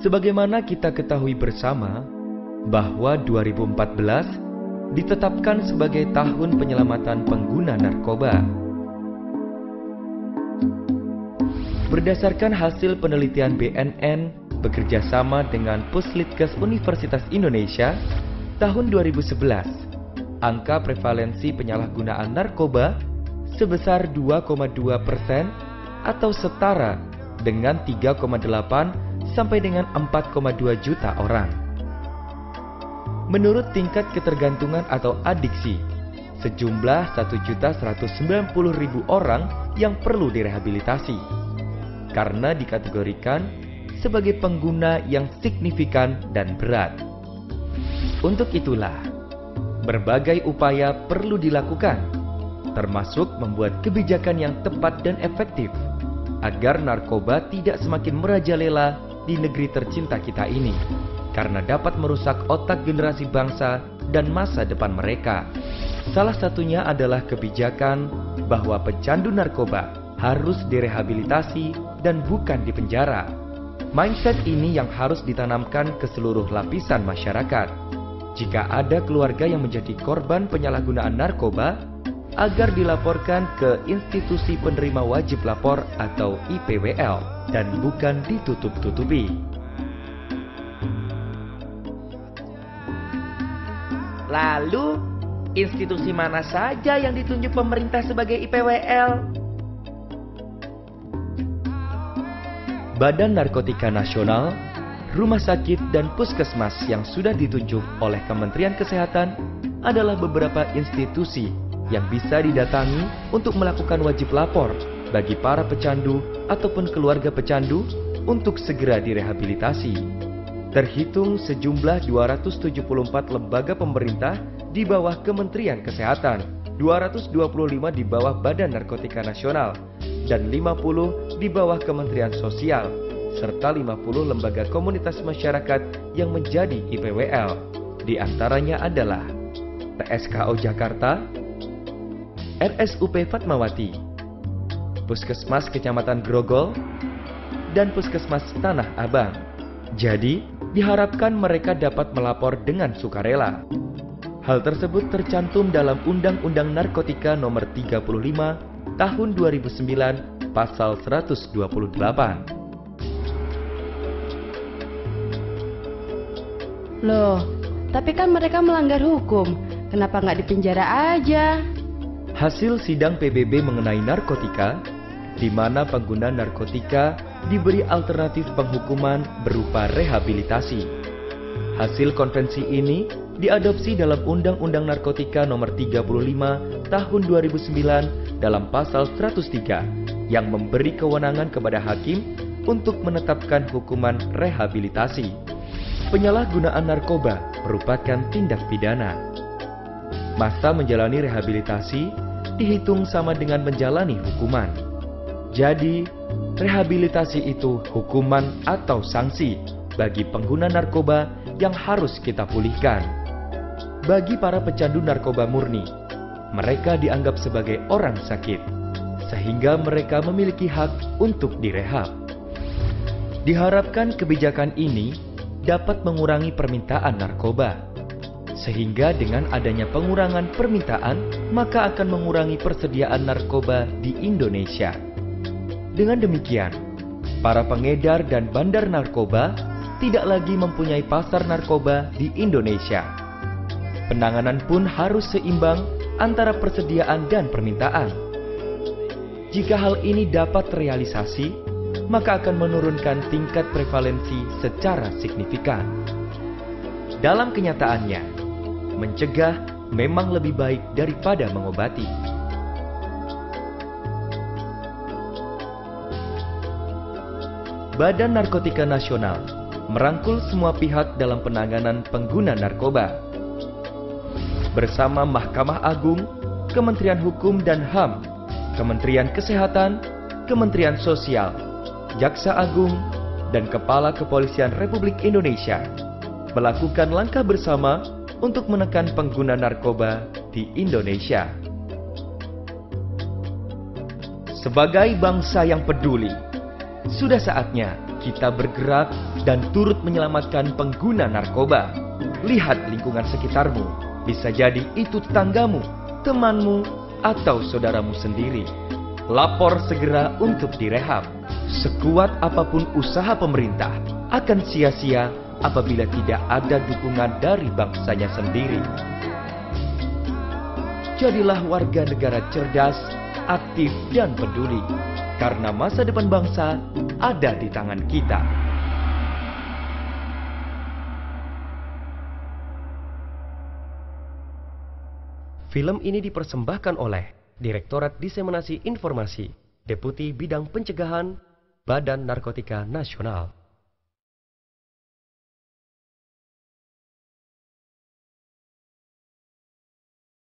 Sebagaimana kita ketahui bersama bahwa 2014 ditetapkan sebagai tahun penyelamatan pengguna narkoba. Berdasarkan hasil penelitian BNN bekerja sama dengan Puslitkes Universitas Indonesia, tahun 2011, angka prevalensi penyalahgunaan narkoba sebesar 2,2% atau setara dengan 3,8 sampai dengan 4,2 juta orang. Menurut tingkat ketergantungan atau adiksi, sejumlah 1.190.000 orang yang perlu direhabilitasi karena dikategorikan sebagai pengguna yang signifikan dan berat. Untuk itulah, berbagai upaya perlu dilakukan, termasuk membuat kebijakan yang tepat dan efektif agar narkoba tidak semakin merajalela di negeri tercinta kita ini, karena dapat merusak otak generasi bangsa dan masa depan mereka. Salah satunya adalah kebijakan bahwa pecandu narkoba harus direhabilitasi dan bukan dipenjara. Mindset ini yang harus ditanamkan ke seluruh lapisan masyarakat. Jika ada keluarga yang menjadi korban penyalahgunaan narkoba, agar dilaporkan ke institusi penerima wajib lapor atau IPWL dan bukan ditutup-tutupi. Lalu, institusi mana saja yang ditunjuk pemerintah sebagai IPWL? Badan Narkotika Nasional, rumah sakit dan puskesmas yang sudah ditunjuk oleh Kementerian Kesehatan adalah beberapa institusi yang bisa didatangi untuk melakukan wajib lapor bagi para pecandu ataupun keluarga pecandu untuk segera direhabilitasi. Terhitung sejumlah 274 lembaga pemerintah di bawah Kementerian Kesehatan, 225 di bawah Badan Narkotika Nasional, dan 50 di bawah Kementerian Sosial, serta 50 lembaga komunitas masyarakat yang menjadi IPWL. Di antaranya adalah PSKO Jakarta, RSUP Fatmawati, Puskesmas Kecamatan Grogol, dan Puskesmas Tanah Abang. Jadi, diharapkan mereka dapat melapor dengan sukarela. Hal tersebut tercantum dalam Undang-Undang Narkotika Nomor 35 Tahun 2009 Pasal 128. Loh, tapi kan mereka melanggar hukum. Kenapa nggak dipenjara aja? Hasil sidang PBB mengenai narkotika, di mana pengguna narkotika diberi alternatif penghukuman berupa rehabilitasi. Hasil konvensi ini diadopsi dalam Undang-Undang Narkotika Nomor 35 Tahun 2009 dalam Pasal 103 yang memberi kewenangan kepada hakim untuk menetapkan hukuman rehabilitasi. Penyalahgunaan narkoba merupakan tindak pidana. Masa menjalani rehabilitasi dihitung sama dengan menjalani hukuman. Jadi, rehabilitasi itu hukuman atau sanksi bagi pengguna narkoba yang harus kita pulihkan. Bagi para pecandu narkoba murni, mereka dianggap sebagai orang sakit, sehingga mereka memiliki hak untuk direhab. Diharapkan kebijakan ini dapat mengurangi permintaan narkoba, sehingga dengan adanya pengurangan permintaan, maka akan mengurangi persediaan narkoba di Indonesia. Dengan demikian, para pengedar dan bandar narkoba tidak lagi mempunyai pasar narkoba di Indonesia. Penanganan pun harus seimbang antara persediaan dan permintaan. Jika hal ini dapat terrealisasi, maka akan menurunkan tingkat prevalensi secara signifikan. Dalam kenyataannya, mencegah memang lebih baik daripada mengobati. Badan Narkotika Nasional merangkul semua pihak dalam penanganan pengguna narkoba. Bersama Mahkamah Agung, Kementerian Hukum dan HAM, Kementerian Kesehatan, Kementerian Sosial, Jaksa Agung, dan Kepala Kepolisian Republik Indonesia melakukan langkah bersama untuk menekan pengguna narkoba di Indonesia. Sebagai bangsa yang peduli, sudah saatnya kita bergerak dan turut menyelamatkan pengguna narkoba. Lihat lingkungan sekitarmu, bisa jadi itu tetanggamu, temanmu, atau saudaramu sendiri. Lapor segera untuk direhab. Sekuat apapun usaha pemerintah akan sia-sia apabila tidak ada dukungan dari bangsanya sendiri. Jadilah warga negara cerdas, aktif, dan peduli, karena masa depan bangsa ada di tangan kita. Film ini dipersembahkan oleh Direktorat Diseminasi Informasi, Deputi Bidang Pencegahan, Badan Narkotika Nasional.